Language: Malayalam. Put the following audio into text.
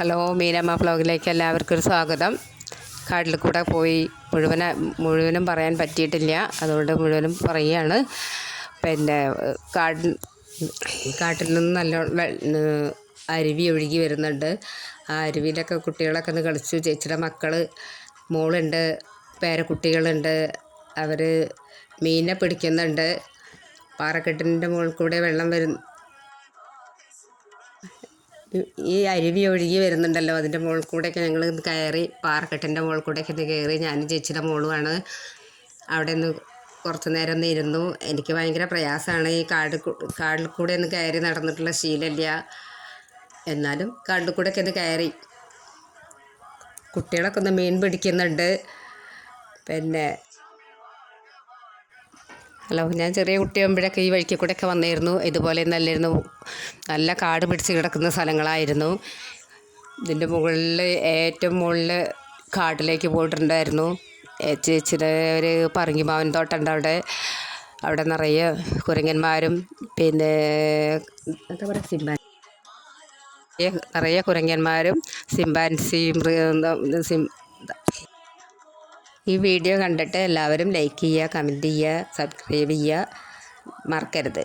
ഹലോ, മീനമ്മ വ്ളോഗിലേക്ക് എല്ലാവർക്കും ഒരു സ്വാഗതം. കാട്ടിൽ കൂടെ പോയി മുഴുവനും പറയാൻ പറ്റിയിട്ടില്ല, അതുകൊണ്ട് മുഴുവനും പറയുകയാണ്. പിന്നെ കാട്ടിൽ നിന്ന് നല്ല അരുവി ഒഴുകി വരുന്നുണ്ട്. ആ അരുവിയിലൊക്കെ കുട്ടികളൊക്കെ ഒന്ന് കളിച്ചു. ചേച്ചിയുടെ മോളുണ്ട്, പേരക്കുട്ടികളുണ്ട്. അവർ മീനിനെ പിടിക്കുന്നുണ്ട്. പാറക്കെട്ടിൻ്റെ മുകളിൽ കൂടെ വെള്ളം ഈ അരുവി ഒഴുകി വരുന്നുണ്ടല്ലോ, അതിൻ്റെ മുകളിൽ കൂടെയൊക്കെ ഞങ്ങൾ കയറി, പാറക്കെട്ടിൻ്റെ മുകളിൽ കൂടെയൊക്കെ ഒന്ന് കയറി. ഞാനും ചേച്ചിയുടെ മോളുമാണ്. അവിടെ നിന്ന് കുറച്ച് നേരം ഒന്ന് ഇരുന്നു. എനിക്ക് ഭയങ്കര പ്രയാസമാണ്. ഈ കാടിൽ കൂടെ ഒന്ന് കയറി നടന്നിട്ടുള്ള ശീലമില്ല. എന്നാലും കാടിൽ കൂടെയൊക്കെ ഒന്ന് കയറി. കുട്ടികളൊക്കെ ഒന്ന് മീൻ പിടിക്കുന്നുണ്ട്. പിന്നെ ഹലോ, ഞാൻ ചെറിയ കുട്ടിയാകുമ്പോഴൊക്കെ ഈ വഴിക്ക് കൂടെയൊക്കെ വന്നിരുന്നു. ഇതുപോലെ നല്ലായിരുന്നു. നല്ല കാട് പിടിച്ച് കിടക്കുന്ന സ്ഥലങ്ങളായിരുന്നു. ഇതിൻ്റെ മുകളിൽ ഏറ്റവും മുകളിൽ കാട്ടിലേക്ക് പോയിട്ടുണ്ടായിരുന്നു. ചേച്ചിയുടെ ഒരു പറങ്കിമാവൻ തോട്ടമുണ്ട്. അവിടെ നിറയെ കുരങ്ങന്മാരും പിന്നെ എന്താ പറയുക നിറയെ കുരങ്ങന്മാരും സിംബാൻസിയും ഈ വീഡിയോ കണ്ടിട്ട് എല്ലാവരും ലൈക്ക് ചെയ്യുക, കമൻറ്റ് ചെയ്യുക, സബ്സ്ക്രൈബ് ചെയ്യുക മറക്കരുത്.